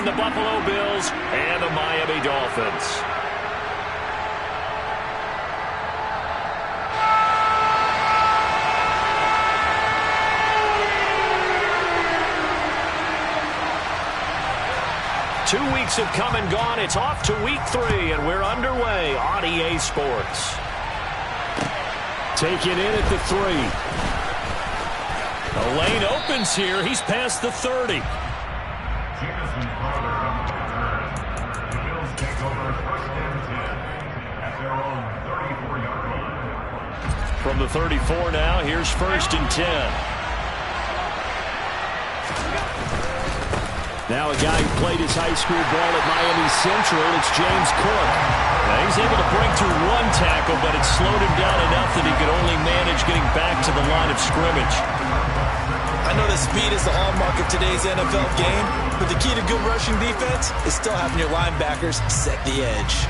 the Buffalo Bills and the Miami Dolphins. Two weeks have come and gone. It's off to week 3, and we're underway on EA Sports. Taken in at the 3. The lane opens here. He's past the 30. From the 34 now, here's 1st and 10. Now a guy who played his high school ball at Miami Central, it's James Cook. Now he's able to break through 1 tackle, but it slowed him down enough that he could only manage getting back to the line of scrimmage. I know that speed is the hallmark of today's NFL game, but the key to good rushing defense is still having your linebackers set the edge.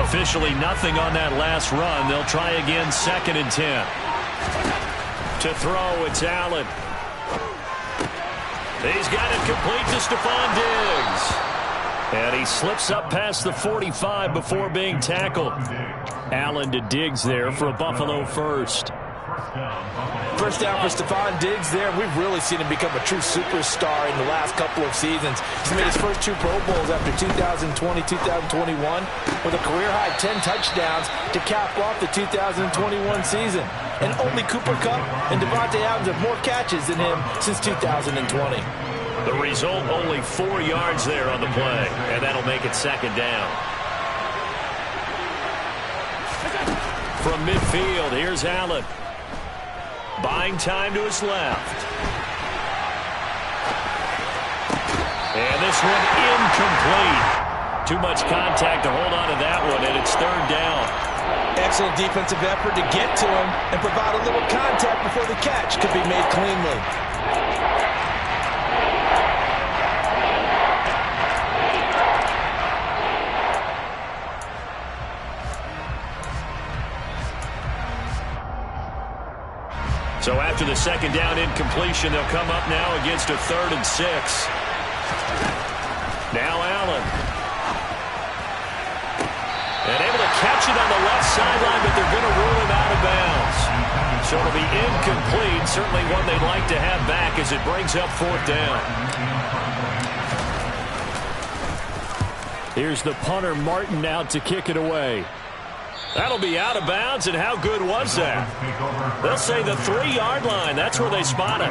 Officially nothing on that last run. They'll try again, 2nd and 10. To throw, it's Allen. He's got it complete to Stephon Diggs. And he slips up past the 45 before being tackled. Allen to Diggs there for a Buffalo first. First down for Stephon Diggs there. We've really seen him become a true superstar in the last couple of seasons. He's made his first 2 Pro Bowls after 2020, 2021 with a career-high 10 touchdowns to cap off the 2021 season. And only Cooper Kupp and Devontae Adams have more catches than him since 2020. The result, only 4 yards there on the play, and that'll make it 2nd down. From midfield, here's Allen. Buying time to his left. And this one incomplete. Too much contact to hold on to that one, and it's 3rd down. Excellent defensive effort to get to him and provide a little contact before the catch could be made cleanly. So after the 2nd down incompletion, they'll come up now against a 3rd and 6. Now Allen. And able to catch it on the left sideline, but they're going to rule him out of bounds. So it'll be incomplete. Certainly one they'd like to have back as it brings up 4th down. Here's the punter, Martin, out to kick it away. That'll be out of bounds, and how good was that? They'll say the 3-yard line. That's where they spot it.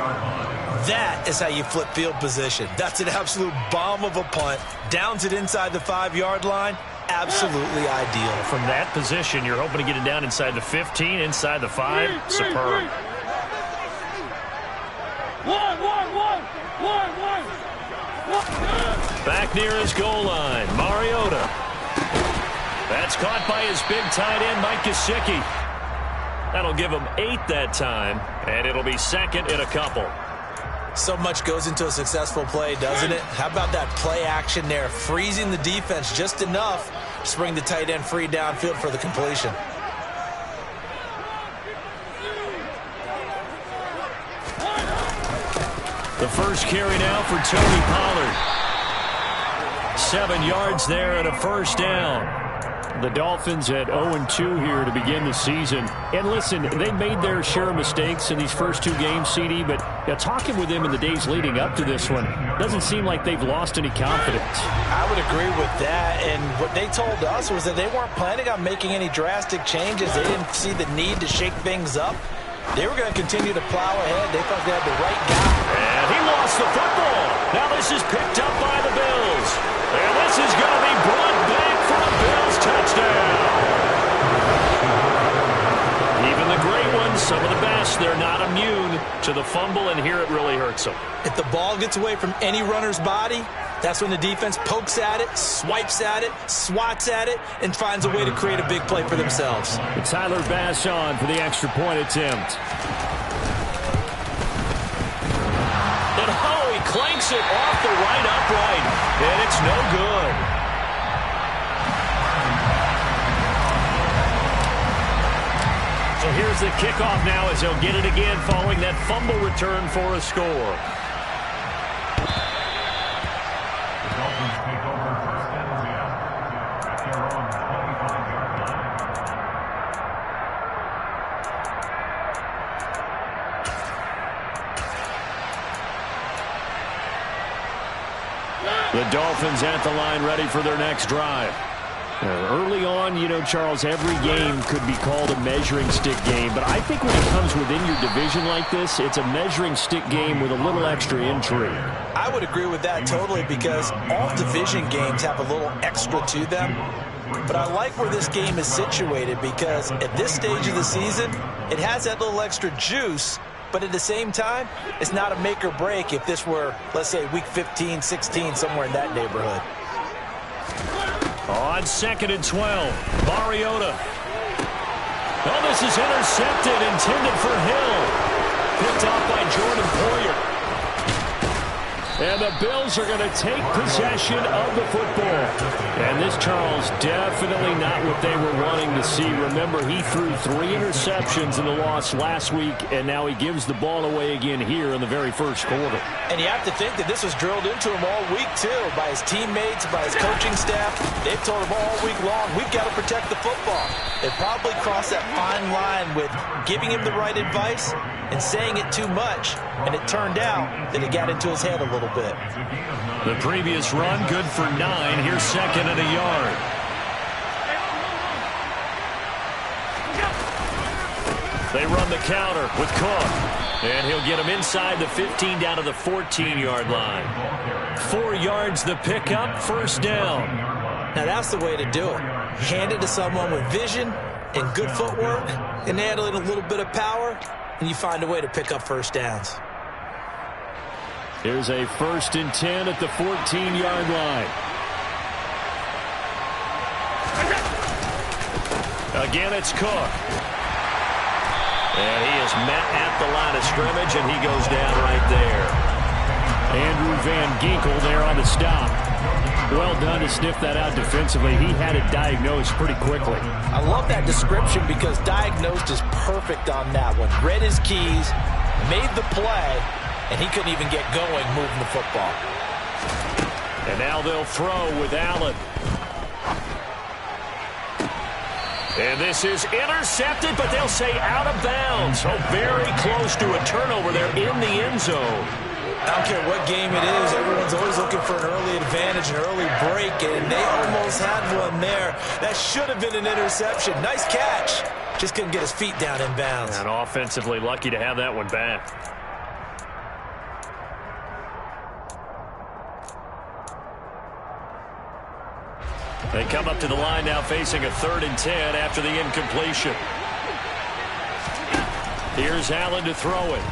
That is how you flip field position. That's an absolute bomb of a punt. Downs it inside the 5-yard line. Absolutely ideal. From that position, you're hoping to get it down inside the 15, inside the 5. Superb. Back near his goal line, Mariota. That's caught by his big tight end, Mike Gesicki. That'll give him 8 that time, and it'll be 2nd and a couple. So much goes into a successful play, doesn't it? How about that play action there, freezing the defense just enough to bring the tight end free downfield for the completion. The first carry now for Tony Pollard. 7 yards there and a 1st down. The Dolphins at 0-2 here to begin the season. And listen, they made their share of mistakes in these first 2 games, CD, but talking with them in the days leading up to this one, doesn't seem like they've lost any confidence. I would agree with that, and what they told us was that they weren't planning on making any drastic changes. They didn't see the need to shake things up. They were going to continue to plow ahead. They thought they had the right guy. And he lost the football. Now this is picked up by the Bills. And this is going to be brought back for a Bills touchdown. Even the great ones, some of the best, they're not immune to the fumble, and here it really hurts them. If the ball gets away from any runner's body, that's when the defense pokes at it, swipes at it, swats at it, and finds a way to create a big play for themselves. Tyler Bass on for the extra point attempt. Takes it off the right upright, and it's no good. So here's the kickoff now as they'll get it again following that fumble return for a score. The Dolphins at the line ready for their next drive. Early on, you know, Charles, every game could be called a measuring stick game. But I think when it comes within your division like this, it's a measuring stick game with a little extra intrigue. I would agree with that totally because all division games have a little extra to them. But I like where this game is situated because at this stage of the season, it has that little extra juice. But at the same time, it's not a make or break if this were, let's say, week 15, 16, somewhere in that neighborhood. On 2nd and 12, Mariota. Oh, this is intercepted, intended for Hill. Picked off by Jordan Poyer. And the Bills are going to take possession of the football. And this, Charles, definitely not what they were wanting to see. Remember, he threw 3 interceptions in the loss last week, and now he gives the ball away again here in the very first quarter. And you have to think that this was drilled into him all week, too, by his teammates, by his coaching staff. They've told him all week long, we've got to protect the football. They probably crossed that fine line with giving him the right advice and saying it too much. And it turned out that it got into his head a little bit. The previous run, good for 9. Here's 2nd and a yard. They run the counter with Cook. And he'll get him inside the 15 down to the 14-yard line. 4 yards the pickup, first down. Now that's the way to do it. Hand it to someone with vision and good footwork and add a little bit of power, and you find a way to pick up first downs. Here's a 1st and 10 at the 14-yard line. Again, it's Cook. And he is met at the line of scrimmage, and he goes down right there. Andrew Van Ginkel there on the stop. Well done to sniff that out defensively. He had it diagnosed pretty quickly. I love that description because diagnosed is perfect on that one. Read his keys, made the play, and he couldn't even get going moving the football. And now they'll throw with Allen. And this is intercepted, but they'll say out of bounds. So very close to a turnover there in the end zone. I don't care what game it is. Everyone's always looking for an early advantage, an early break, and they almost had one there. That should have been an interception. Nice catch. Just couldn't get his feet down in bounds. And offensively lucky to have that one back. They come up to the line now facing a 3rd and 10 after the incompletion. Here's Allen to throw it.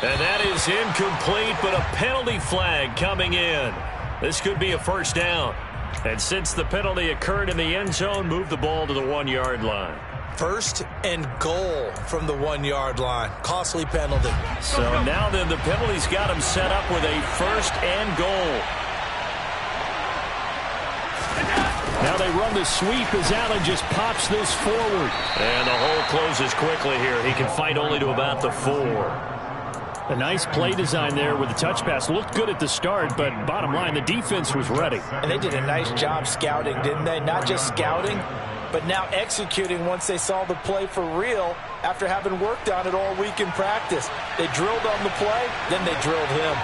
And that is incomplete, but a penalty flag coming in. This could be a first down. And since the penalty occurred in the end zone, move the ball to the 1-yard line. 1st and goal from the 1-yard line. Costly penalty. So now then the penalty's got him set up with a 1st and goal. Now they run the sweep as Allen just pops this forward. And the hole closes quickly here. He can fight only to about the 4. A nice play design there with the touch pass. Looked good at the start, but bottom line, the defense was ready. And they did a nice job scouting, didn't they? Not just scouting, but now executing once they saw the play for real after having worked on it all week in practice. They drilled on the play, then they drilled him.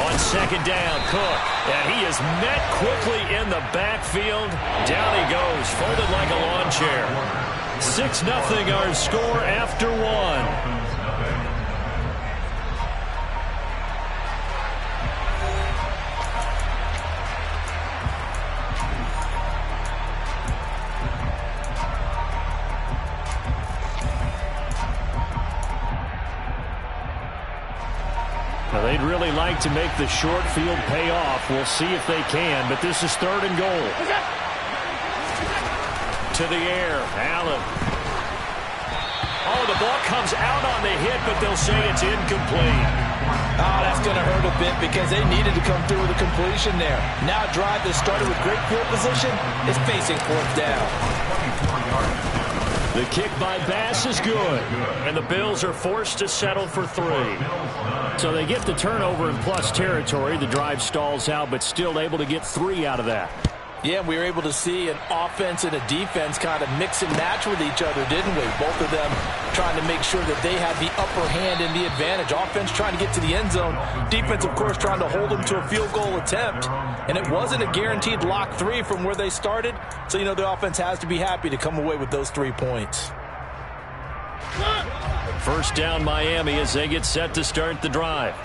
On 2nd down, Cook. And he is met quickly in the backfield. Down he goes, folded like a lawn chair. 6-0 our score after 1. Now they'd really like to make the short field pay off. We'll see if they can, but this is 3rd and goal. To the air, Allen. Oh, the ball comes out on on the hit, but they'll say it's incomplete. Oh, that's going to hurt a bit because they needed to come through with a completion there. Now a drive that started with great field position is facing fourth down. The kick by Bass is good, and the Bills are forced to settle for 3. So they get the turnover in plus territory. The drive stalls out, but still able to get 3 out of that. Yeah, we were able to see an offense and a defense kind of mix and match with each other, didn't we? Both of them trying to make sure that they had the upper hand and the advantage. Offense trying to get to the end zone. Defense, of course, trying to hold them to a field goal attempt. And it wasn't a guaranteed lock 3 from where they started. So, you know, the offense has to be happy to come away with those 3 points. First down, Miami, as they get set to start the drive.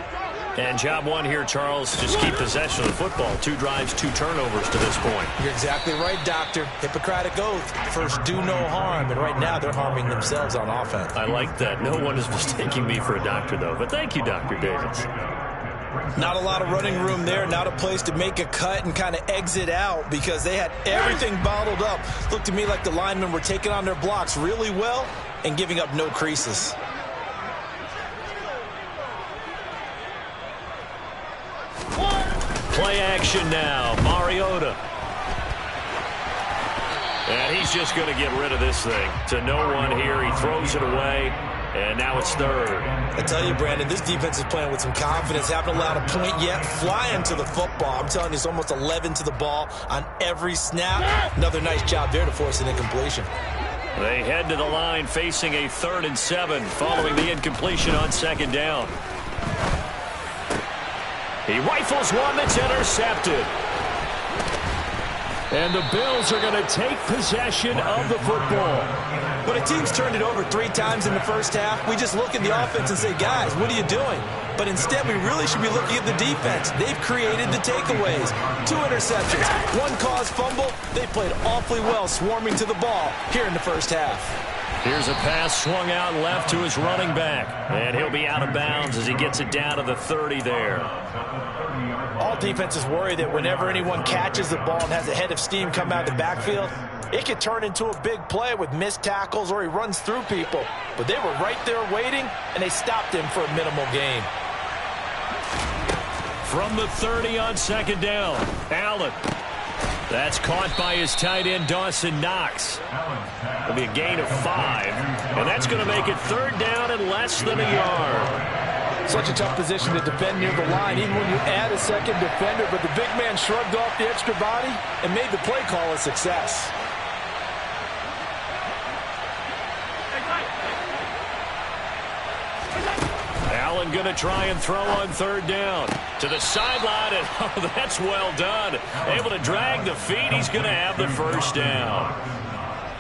And job one here, Charles, just keep possession of the football. 2 drives, 2 turnovers to this point. You're exactly right, Doctor. Hippocratic oath. First, do no harm. And right now, they're harming themselves on offense. I like that. No one is mistaking me for a doctor, though. But thank you, Dr. Davis. Not a lot of running room there. Not a place to make a cut and kind of exit out because they had everything bottled up. Looked to me like the linemen were taking on their blocks really well and giving up no creases. Play action now. Mariota. And he's just going to get rid of this thing. To no one here. He throws it away. And now it's 3rd. I tell you, Brandon, this defense is playing with some confidence. Haven't allowed a point yet. Flying to the football. I'm telling you, it's almost 11 to the ball on every snap. Another nice job there to force an incompletion. They head to the line facing a 3rd and 7 following the incompletion on 2nd down. He rifles one that's intercepted. And the Bills are going to take possession of the football. When a team's turned it over 3 times in the first half, we just look at the offense and say, guys, what are you doing? But instead, we really should be looking at the defense. They've created the takeaways. 2 interceptions, 1 caused fumble. They played awfully well swarming to the ball here in the first half. Here's a pass swung out left to his running back. And he'll be out of bounds as he gets it down to the 30 there. All defenses worry that whenever anyone catches the ball and has a head of steam come out of the backfield, it could turn into a big play with missed tackles or he runs through people. But they were right there waiting, and they stopped him for a minimal gain. From the 30 on 2nd down, Allen. That's caught by his tight end, Dawson Knox. It'll be a gain of 5, and that's going to make it 3rd down and less than a yard. Such a tough position to defend near the line, even when you add a second defender. But the big man shrugged off the extra body and made the play call a success. Allen going to try and throw on 3rd down. To the sideline, and oh, that's well done. Able to drag the feet. He's going to have the first down.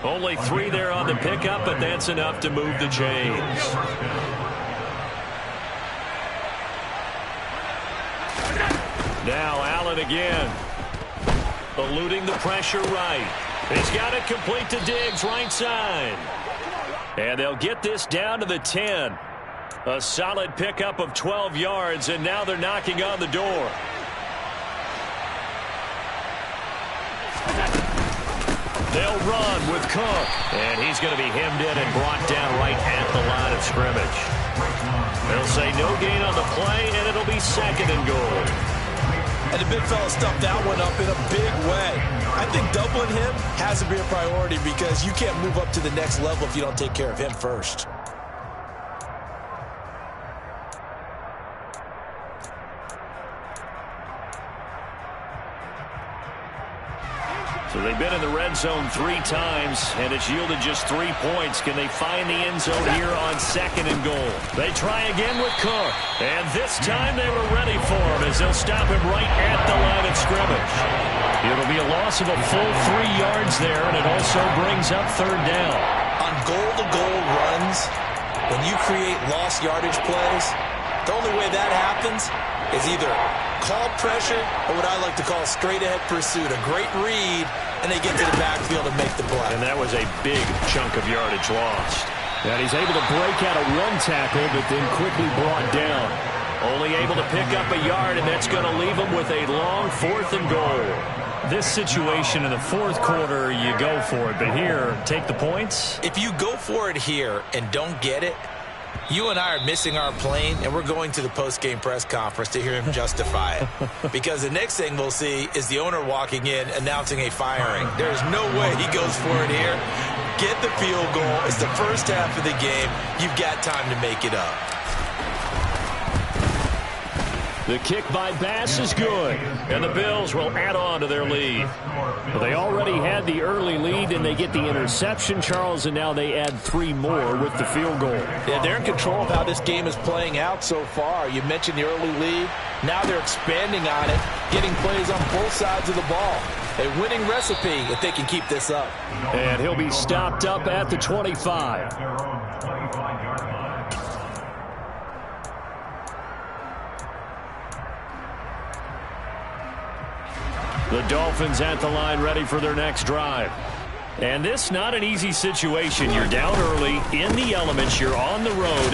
Only 3 there on the pickup, but that's enough to move the chains. Now Allen again. Eluding the pressure right. He's got it complete to Diggs, right side. And they'll get this down to the 10. A solid pickup of 12 yards, and now they're knocking on the door. They'll run with Cook. And he's going to be hemmed in and brought down right at the line of scrimmage. They'll say no gain on the play, and it'll be 2nd and goal. And the big fella stuffed that one up in a big way. I think doubling him has to be a priority because you can't move up to the next level if you don't take care of him first. So they've been in the red zone 3 times, and it's yielded just 3 points. Can they find the end zone here on 2nd and goal? They try again with Cook. And this time they were ready for him as they'll stop him right at the line of scrimmage. It'll be a loss of a full 3 yards there, and it also brings up 3rd down. On goal-to-goal runs, when you create lost yardage plays, the only way that happens is either call pressure or what I like to call straight-ahead pursuit. A great read, and they get to the backfield and make the play. And that was a big chunk of yardage lost. And he's able to break out of 1 tackle, but then quickly brought down. Only able to pick up a yard, and that's going to leave him with a long 4th and goal. This situation in the 4th quarter, you go for it. But here, take the points. If you go for it here and don't get it, You and I are missing our plane, and we're going to the post-game press conference to hear him justify it. Because the next thing we'll see is the owner walking in announcing a firing. There is no way he goes for it here. Get the field goal. It's the first half of the game. You've got time to make it up. The kick by Bass is good, and the Bills will add on to their lead. Well, they already had the early lead, and they get the interception, Charles, and now they add 3 more with the field goal. Yeah, they're in control of how this game is playing out so far. You mentioned the early lead. Now they're expanding on it, getting plays on both sides of the ball. A winning recipe if they can keep this up. And he'll be stopped up at the 25. The Dolphins at the line ready for their next drive. And this not an easy situation. You're down early, in the elements, you're on the road.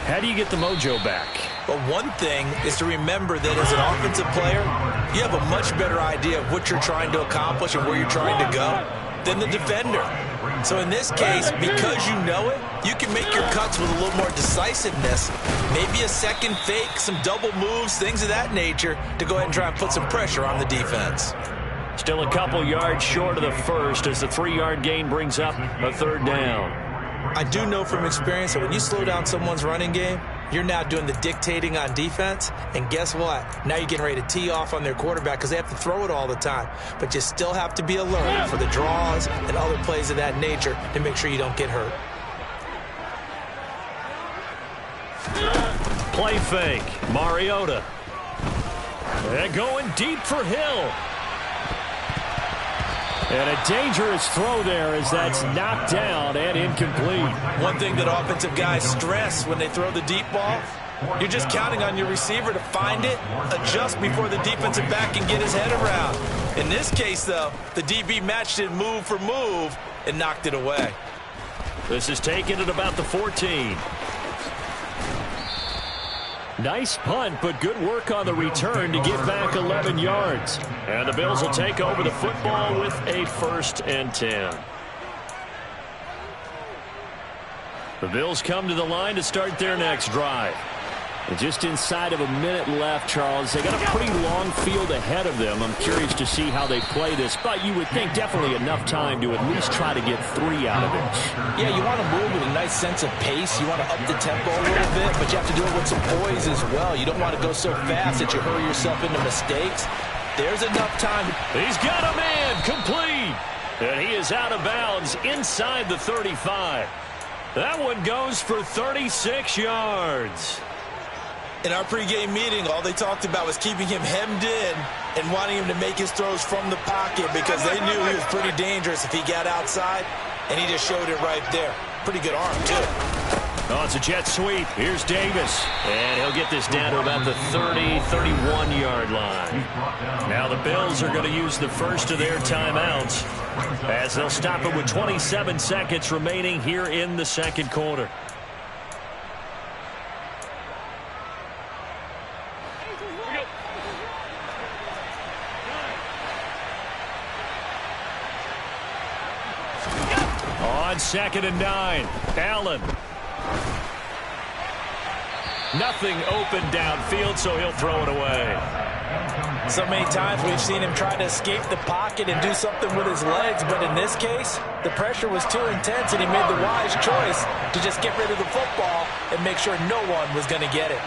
How do you get the mojo back? Well, one thing is to remember that as an offensive player, you have a much better idea of what you're trying to accomplish and where you're trying to go than the defender. So in this case, because you know it, you can make your cuts with a little more decisiveness, maybe a second fake, some double moves, things of that nature, to go ahead and try and put some pressure on the defense. Still a couple yards short of the first as the 3-yard gain brings up a 3rd down. I do know from experience that when you slow down someone's running game, you're now doing the dictating on defense, and guess what? Now you're getting ready to tee off on their quarterback because they have to throw it all the time. But you still have to be alert for the draws and other plays of that nature to make sure you don't get hurt. Play fake, Mariota. And going deep for Hill. And a dangerous throw there as that's knocked down and incomplete. One thing that offensive guys stress when they throw the deep ball, you're just counting on your receiver to find it, adjust before the defensive back can get his head around. In this case, though, the DB matched it move for move and knocked it away. This is taken at about the 14. Nice punt, but good work on the return to get back 11 yards. And the Bills will take over the football with a 1st and 10. The Bills come to the line to start their next drive. And just inside of a minute left, Charles. They got a pretty long field ahead of them. I'm curious to see how they play this, but you would think definitely enough time to at least try to get 3 out of it. Yeah, you want to move with a nice sense of pace. You want to up the tempo a little bit, but you have to do it with some poise as well. You don't want to go so fast that you hurry yourself into mistakes. There's enough time. He's got a man complete. And he is out of bounds inside the 35. That one goes for 36 yards. In our pregame meeting, all they talked about was keeping him hemmed in and wanting him to make his throws from the pocket because they knew he was pretty dangerous if he got outside, and he just showed it right there. Pretty good arm, too. Oh, it's a jet sweep. Here's Davis, and he'll get this down to about the 30, 31-yard line. Now the Bills are going to use the first of their timeouts as they'll stop it with 27 seconds remaining here in the 2nd quarter. On 2nd and 9, Allen. Nothing open downfield, so he'll throw it away. So many times we've seen him try to escape the pocket and do something with his legs, but in this case, the pressure was too intense, and he made the wise choice to just get rid of the football and make sure no one was going to get it.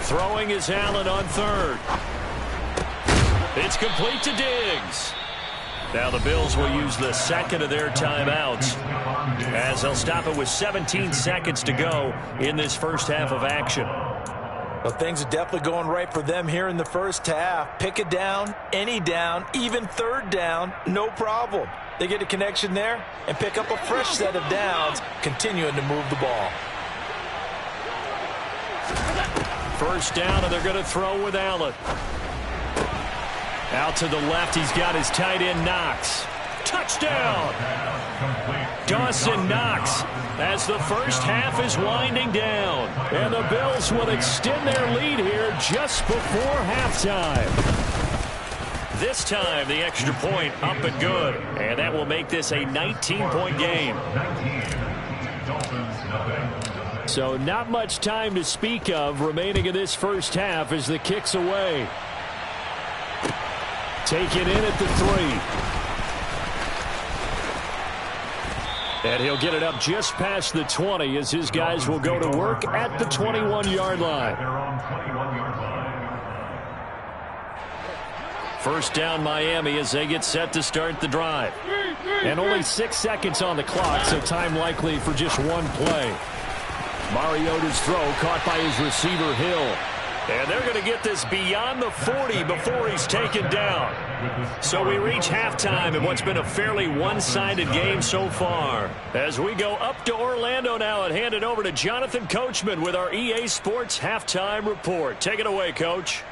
Throwing is Allen on 3rd. It's complete to Diggs. Now the Bills will use the 2nd of their timeouts as they'll stop it with 17 seconds to go in this first half of action. Well, things are definitely going right for them here in the first half. Pick a down, any down, even 3rd down, no problem. They get a connection there and pick up a fresh set of downs, continuing to move the ball. First down, and they're going to throw with Allen. Out to the left, he's got his tight end, Knox. Touchdown! Dawson Knox as the first half is winding down. And the Bills will extend their lead here just before halftime. This time, the extra point up and good. And that will make this a 19-point game. So not much time to speak of remaining in this first half as the kick's away. Take it in at the 3. And he'll get it up just past the 20 as his guys will go to work at the 21-yard line. First down Miami as they get set to start the drive. And only 6 seconds on the clock, so time likely for just one play. Mariota's throw caught by his receiver Hill. And they're going to get this beyond the 40 before he's taken down. So we reach halftime in what's been a fairly one-sided game so far. As we go up to Orlando now and hand it over to Jonathan Coachman with our EA Sports Halftime Report. Take it away, Coach.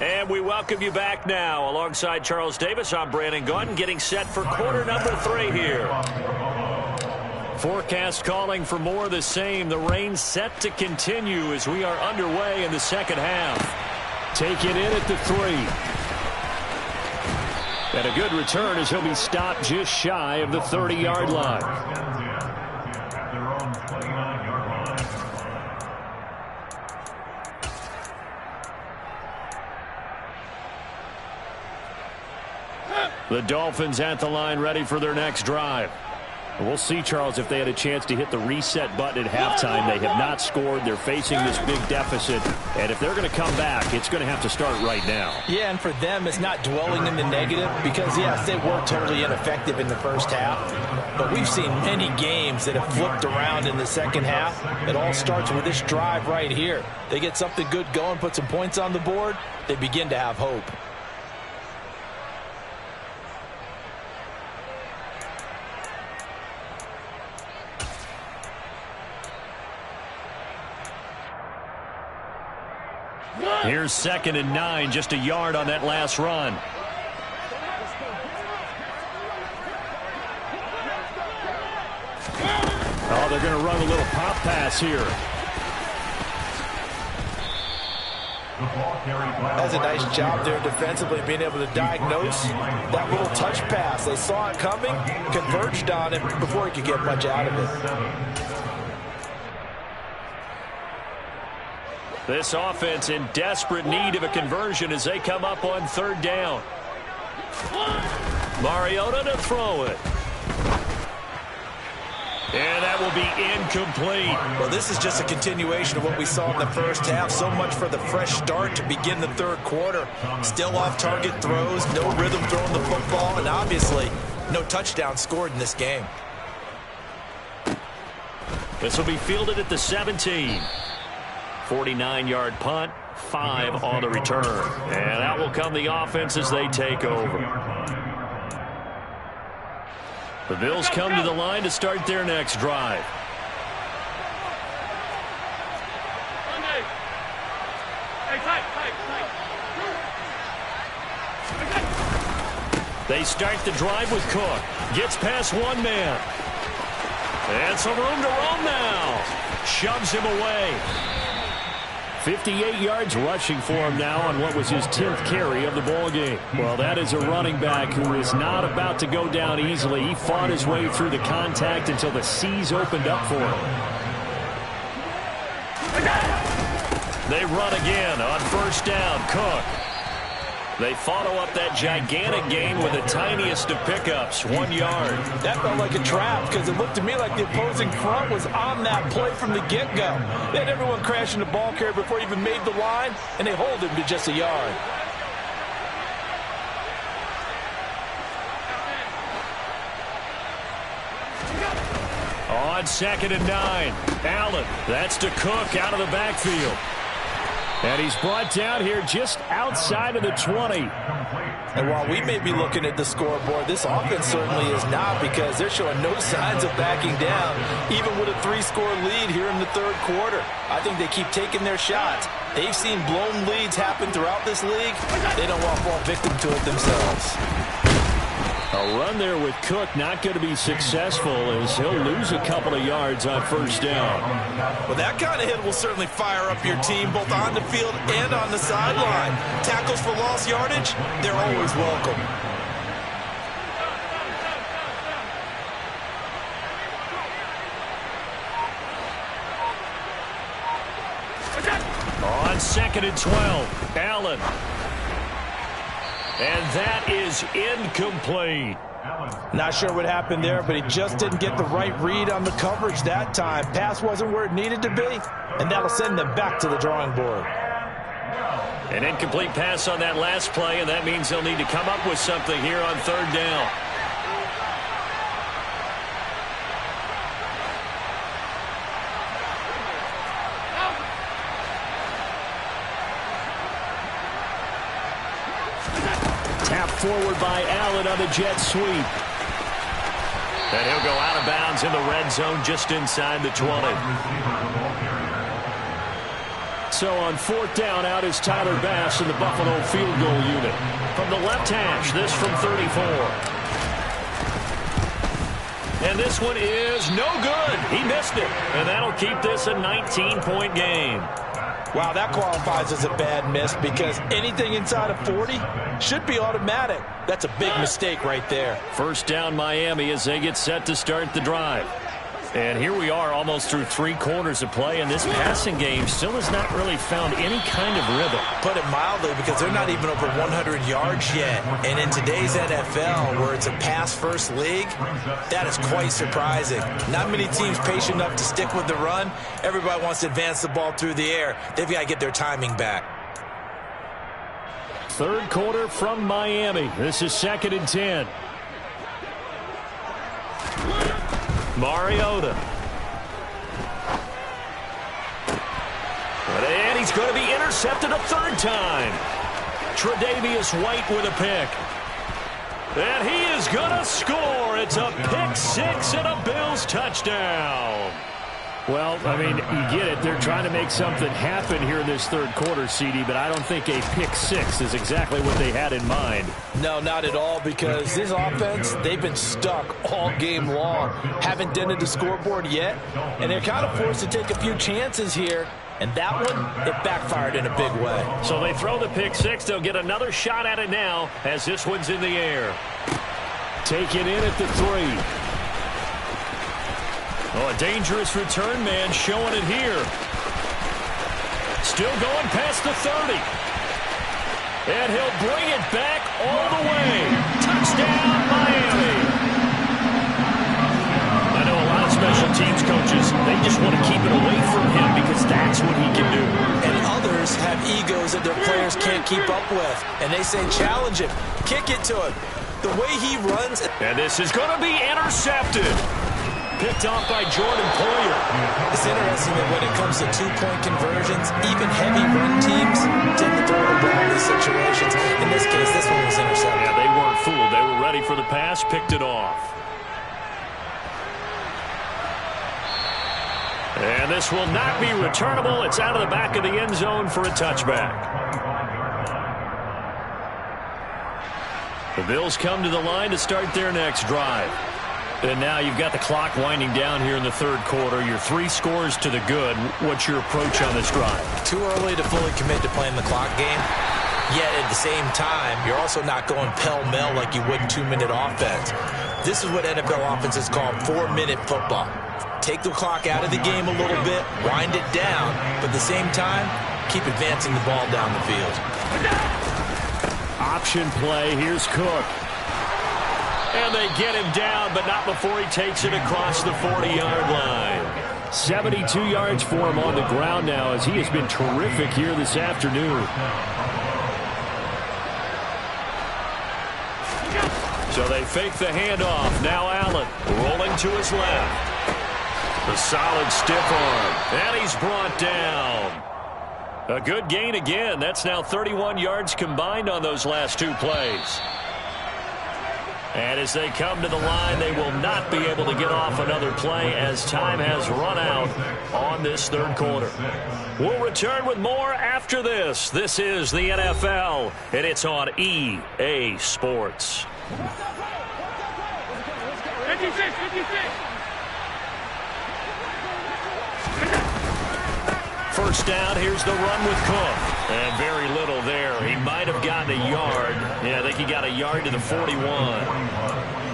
And we welcome you back now. Alongside Charles Davis, I'm Brandon Gaudin, getting set for quarter number 3 here. Forecast calling for more of the same. The rain set to continue as we are underway in the second half. Take it in at the 3. And a good return as he'll be stopped just shy of the 30-yard line. The Dolphins at the line ready for their next drive. We'll see, Charles, if they had a chance to hit the reset button at halftime. They have not scored. They're facing this big deficit. And if they're going to come back, it's going to have to start right now. Yeah, and for them, it's not dwelling in the negative because, yes, they were totally ineffective in the first half. But we've seen many games that have flipped around in the second half. It all starts with this drive right here. They get something good going, put some points on the board, they begin to have hope. Here's 2nd and 9, just a yard on that last run. Oh, they're going to run a little pop pass here. That's a nice job there defensively, being able to diagnose that little touch pass. They saw it coming, converged on it before he could get much out of it. This offense in desperate need of a conversion as they come up on 3rd down. Mariota to throw it. And that will be incomplete. Well, this is just a continuation of what we saw in the first half. So much for the fresh start to begin the 3rd quarter. Still off-target throws, no rhythm throwing the football, and obviously no touchdown scored in this game. This will be fielded at the 17. 49-yard punt, 5 on the return. And out will come the offense as they take over. The Bills come to the line to start their next drive. They start the drive with Cook. Gets past one man. And some room to roam now. Shoves him away. 58 yards rushing for him now on what was his 10th carry of the ball game. Well, that is a running back who is not about to go down easily. He fought his way through the contact until the seas opened up for him. They run again on 1st down. Cook. They follow up that gigantic gain with the tiniest of pickups, 1 yard. That felt like a trap because it looked to me like the opposing front was on that play from the get-go. They had everyone crashing the ball carrier before he even made the line, and they hold him to just a yard. On 2nd and 9, Allen. That's to Cook out of the backfield. And he's brought down here just outside of the 20. And while we may be looking at the scoreboard, this offense certainly is not, because they're showing no signs of backing down, even with a 3-score lead here in the third quarter. I think they keep taking their shots. They've seen blown leads happen throughout this league. They don't want to fall victim to it themselves. A run there with Cook not going to be successful, as he'll lose a couple of yards on first down. Well, that kind of hit will certainly fire up your team, both on the field and on the sideline. Tackles for lost yardage, they're always welcome. On 2nd and 12, Allen. And that is incomplete. Not sure what happened there, but he just didn't get the right read on the coverage that time. Pass wasn't where it needed to be, and that'll send them back to the drawing board. An incomplete pass on that last play, and that means they'll need to come up with something here on third down. Forward by Allen on the jet sweep. And he'll go out of bounds in the red zone just inside the 20. So on fourth down, out is Tyler Bass in the Buffalo field goal unit. From the left hash, this from 34. And this one is no good. He missed it. And that'll keep this a 19-point game. Wow, that qualifies as a bad miss, because anything inside of 40 should be automatic. That's a big mistake right there. First down, Miami, as they get set to start the drive. And here we are almost through 3 quarters of play, and this passing game still has not really found any kind of rhythm. Put it mildly, because they're not even over 100 yards yet. And in today's NFL, where it's a pass-first league, that is quite surprising. Not many teams patient enough to stick with the run. Everybody wants to advance the ball through the air. They've got to get their timing back. Third quarter from Miami. This is 2nd and 10. Mariota. And he's going to be intercepted a third time. Tre'Davious White with a pick. And he is going to score. It's a pick six and a Bills touchdown. Well, I mean, you get it. They're trying to make something happen here in this third quarter, CD, but I don't think a pick six is exactly what they had in mind. No, not at all, because this offense, they've been stuck all game long. Haven't dented the scoreboard yet, and they're kind of forced to take a few chances here. And that one, it backfired in a big way. So they throw the pick six. They'll get another shot at it now as this one's in the air. Take it in at the 3. Oh, a dangerous return man showing it here. Still going past the 30. And he'll bring it back all the way. Touchdown, Miami. I know a lot of special teams coaches, they just want to keep it away from him because that's what he can do. And others have egos that their players can't keep up with. And they say, challenge him. Kick it to him. The way he runs. And this is going to be intercepted. Picked off by Jordan Poyer. It's interesting that when it comes to two-point conversions, even heavy run teams tend to throw the ball in these situations. In this case, this one was intercepted. Yeah, they weren't fooled. They were ready for the pass, picked it off. And this will not be returnable. It's out of the back of the end zone for a touchback. The Bills come to the line to start their next drive. And now you've got the clock winding down here in the third quarter. You're 3 scores to the good. What's your approach on this drive? Too early to fully commit to playing the clock game. Yet at the same time, you're also not going pell-mell like you would in 2-minute offense. This is what NFL offenses call 4-minute football. Take the clock out of the game a little bit, wind it down, but at the same time, keep advancing the ball down the field. Option play. Here's Cook. And they get him down, but not before he takes it across the 40-yard line. 72 yards for him on the ground now, as he has been terrific here this afternoon. So they fake the handoff. Now Allen rolling to his left. A solid stiff arm. And he's brought down. A good gain again. That's now 31 yards combined on those last two plays. And as they come to the line, they will not be able to get off another play as time has run out on this third quarter. We'll return with more after this. This is the NFL, and it's on EA Sports. 56, 56. First down, here's the run with Cook. And very little there. He might have gotten a yard. Yeah, I think he got a yard to the 41.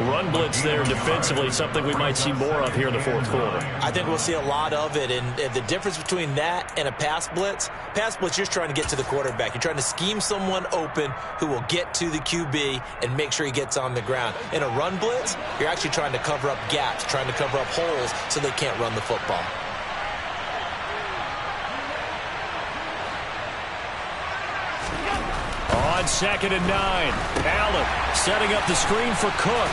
Run blitz there defensively, something we might see more of here in the fourth quarter. I think we'll see a lot of it, and the difference between that and a pass blitz, you're just trying to get to the quarterback. You're trying to scheme someone open who will get to the QB and make sure he gets on the ground. In a run blitz, you're actually trying to cover up gaps, trying to cover up holes so they can't run the football. On 2nd and 9, Allen setting up the screen for Cook.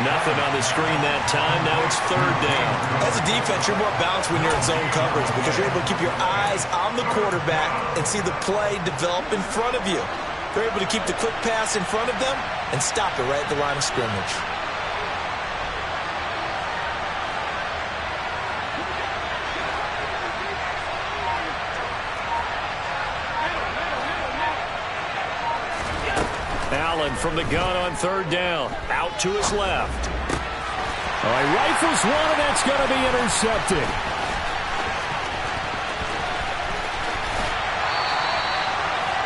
Nothing on the screen that time. Now it's 3rd down. As a defense, you're more balanced when you're in zone coverage because you're able to keep your eyes on the quarterback and see the play develop in front of you. They're able to keep the quick pass in front of them and stop it right at the line of scrimmage. Allen from the gun on 3rd down. Out to his left. All right, rifles one, and that's going to be intercepted.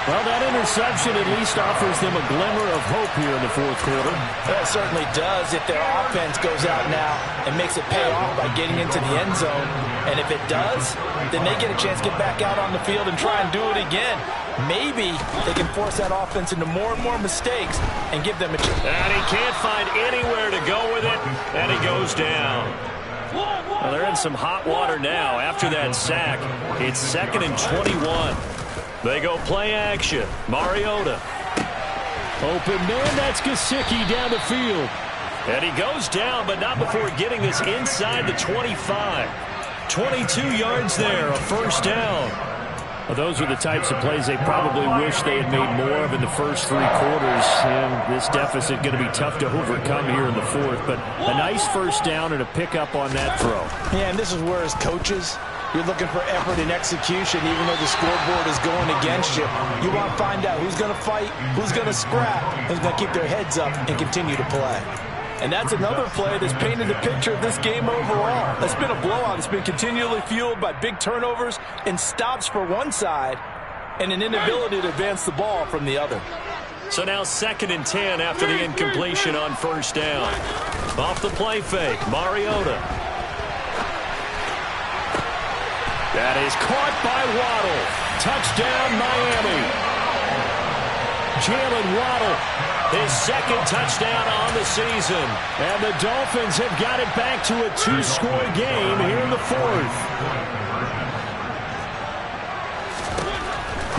Well, that interception at least offers them a glimmer of hope here in the fourth quarter. It certainly does if their offense goes out now and makes it pay off by getting into the end zone. And if it does, then they get a chance to get back out on the field and try and do it again. Maybe they can force that offense into more and more mistakes and give them a chance. And he can't find anywhere to go with it, and he goes down. Well, they're in some hot water now. After that sack, it's 2nd and 21. They go play action. Mariota. Open man, that's Gesicki down the field. And he goes down, but not before getting this inside the 25. 22 yards there, a first down. Well, those are the types of plays they probably wish they had made more of in the first 3 quarters. And this deficit going to be tough to overcome here in the fourth. But a nice first down and a pickup on that throw. Yeah, and this is where as coaches, you're looking for effort and execution, even though the scoreboard is going against you. You want to find out who's going to fight, who's going to scrap, who's going to keep their heads up and continue to play. And that's another play that's painted the picture of this game overall. It's been a blowout. It's been continually fueled by big turnovers and stops for one side and an inability to advance the ball from the other. So now 2nd and 10 after the incompletion on first down. Off the play fake, Mariota. That is caught by Waddle. Touchdown, Miami. Jalen Waddle, his 2nd touchdown on the season. And the Dolphins have got it back to a 2-score game here in the 4th.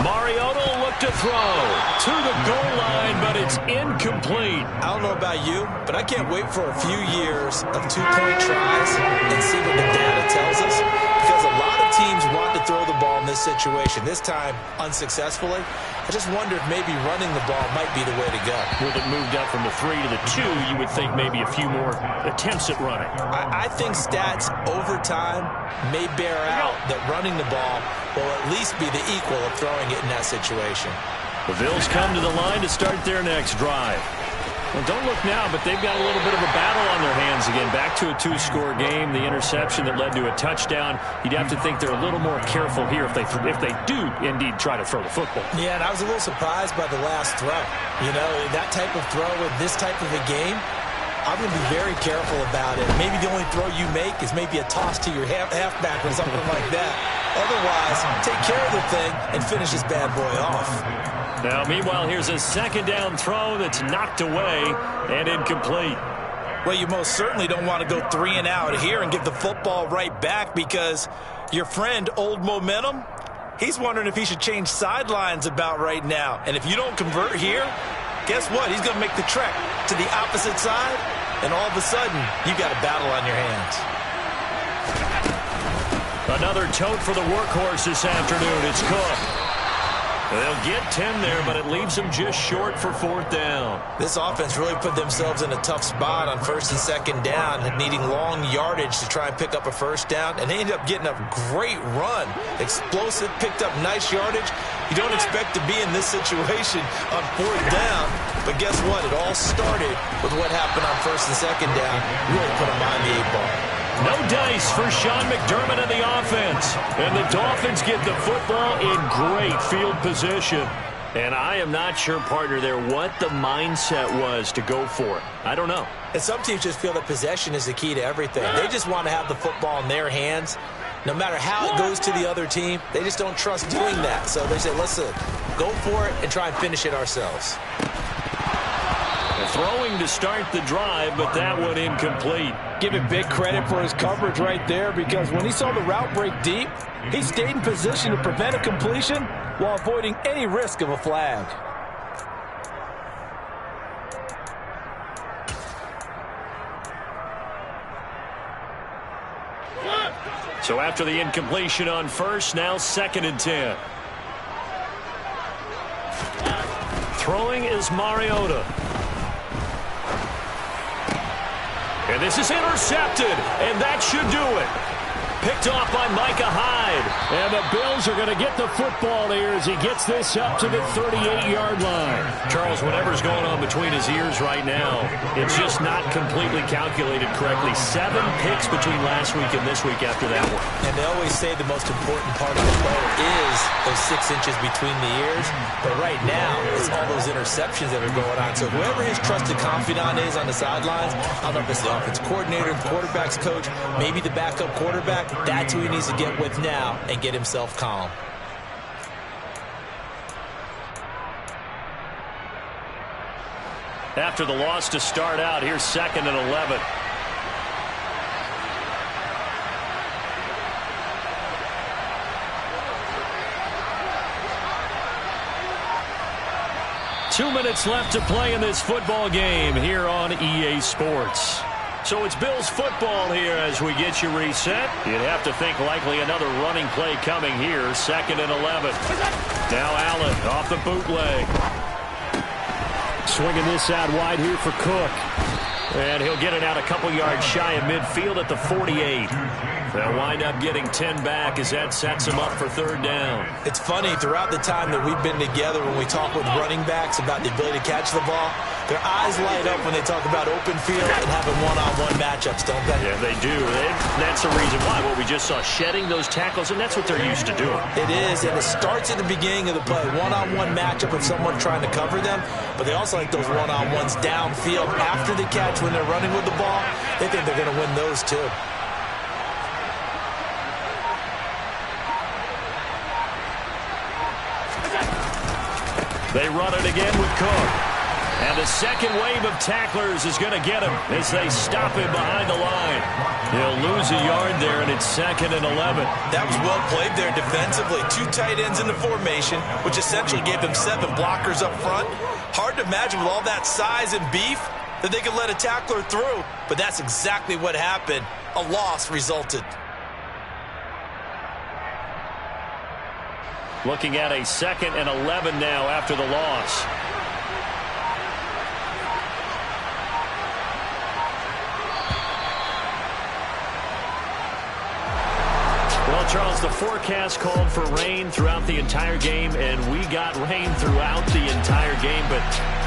Mariota will look to throw to the goal line, but it's incomplete. I don't know about you, but I can't wait for a few years of 2-point tries and see what the data tells us. Because a lot of teams want to throw the ball in this situation. This time, unsuccessfully. I just wonder if maybe running the ball might be the way to go. With it moved up from the 3 to the 2, you would think maybe a few more attempts at running. I think stats over time may bear out that running the ball will at least be the equal of throwing it in that situation. The Bills come to the line to start their next drive. Well, don't look now, but they've got a little bit of a battle on their hands again. Back to a 2-score game. The interception that led to a touchdown. You'd have to think they're a little more careful here if they do indeed try to throw the football. Yeah, and I was a little surprised by the last throw. You know, that type of throw in this type of a game, I'm going to be very careful about it. Maybe the only throw you make is maybe a toss to your halfback or something like that. Otherwise, take care of the thing and finish this bad boy off. Now, meanwhile, here's a 2nd down throw that's knocked away and incomplete. Well, you most certainly don't want to go 3 and out here and give the football right back because your friend, Old Momentum, he's wondering if he should change sidelines about right now. And if you don't convert here, guess what? He's going to make the trek to the opposite side, and all of a sudden, you've got a battle on your hands. Another tote for the workhorse this afternoon. It's Cook. They'll get 10 there, but it leaves them just short for fourth down. This offense really put themselves in a tough spot on first and second down, needing long yardage to try and pick up a first down, and they ended up getting a great run. Explosive, picked up nice yardage. You don't expect to be in this situation on fourth down, but guess what? It all started with what happened on first and second down. Really put them behind the 8-ball. No dice for Sean McDermott and the offense. And the Dolphins get the football in great field position. And I am not sure, partner, there what the mindset was to go for it. I don't know. And some teams just feel that possession is the key to everything. They just want to have the football in their hands. No matter how it goes to the other team, they just don't trust doing that. So they say, listen, go for it and try and finish it ourselves. Throwing to start the drive, but that one incomplete. Give him big credit for his coverage right there, because when he saw the route break deep, he stayed in position to prevent a completion while avoiding any risk of a flag. So after the incompletion on first, now 2nd and 10. Throwing is Mariota. And this is intercepted, and that should do it. Picked off by Micah Hyde. And the Bills are going to get the football here as he gets this up to the 38-yard line. Charles, whatever's going on between his ears right now, it's just not completely calculated correctly. 7 picks between last week and this week after that one. And they always say the most important part of the throw is those 6 inches between the ears. But right now, it's all those interceptions that are going on. So whoever his trusted confidant is on the sidelines, I don't know if it's the offense coordinator, the quarterback's coach, maybe the backup quarterback, that's who he needs to get with now and get himself calm. After the loss to start out, here's 2nd and 11. Two minutes left to play in this football game here on EA Sports. So it's Bills football here as we get you reset. You'd have to think likely another running play coming here. 2nd and 11. Now Allen off the bootleg. Swinging this out wide here for Cook. And he'll get it out a couple yards shy of midfield at the 48. They'll wind up getting 10 back as that sets him up for 3rd down. It's funny, throughout the time that we've been together, when we talk with running backs about the ability to catch the ball, their eyes light up when they talk about open field and having one-on-one matchups, don't they? Yeah, they do. That's the reason why. Well, we just saw shedding those tackles, and that's what they're used to doing. It is, and it starts at the beginning of the play. One-on-one matchup with someone trying to cover them, but they also like those one-on-ones downfield after the catch when they're running with the ball. They think they're going to win those too. They run it again with Cook. And the second wave of tacklers is going to get him as they stop him behind the line. He'll lose a yard there, and it's 2nd and 11. That was well played there defensively. 2 tight ends in the formation, which essentially gave them 7 blockers up front. Hard to imagine with all that size and beef that they could let a tackler through, but that's exactly what happened. A loss resulted. Looking at a 2nd and 11 now after the loss. Well, Charles, the forecast called for rain throughout the entire game, and we got rain throughout the entire game. But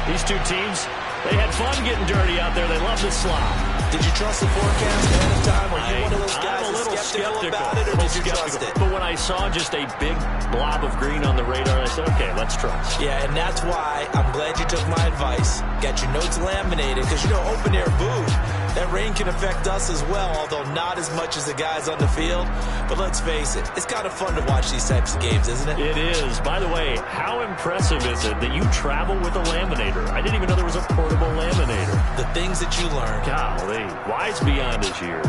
these two teams, they had fun getting dirty out there. They love the slop. Did you trust the forecast ahead of time? Were you one of those guys I'm a little skeptical about it, or did you trust it? But when I saw just a big blob of green on the radar, I said, okay, let's trust. Yeah, and that's why I'm glad you took my advice. Got your notes laminated, because, you know, open-air booth, that rain can affect us as well, although not as much as the guys on the field. But let's face it, it's kind of fun to watch these types of games, isn't it? It is. By the way, how impressive is it that you travel with a laminator? I didn't even know there was a portable laminator. The things that you learn. Golly, wise beyond his years.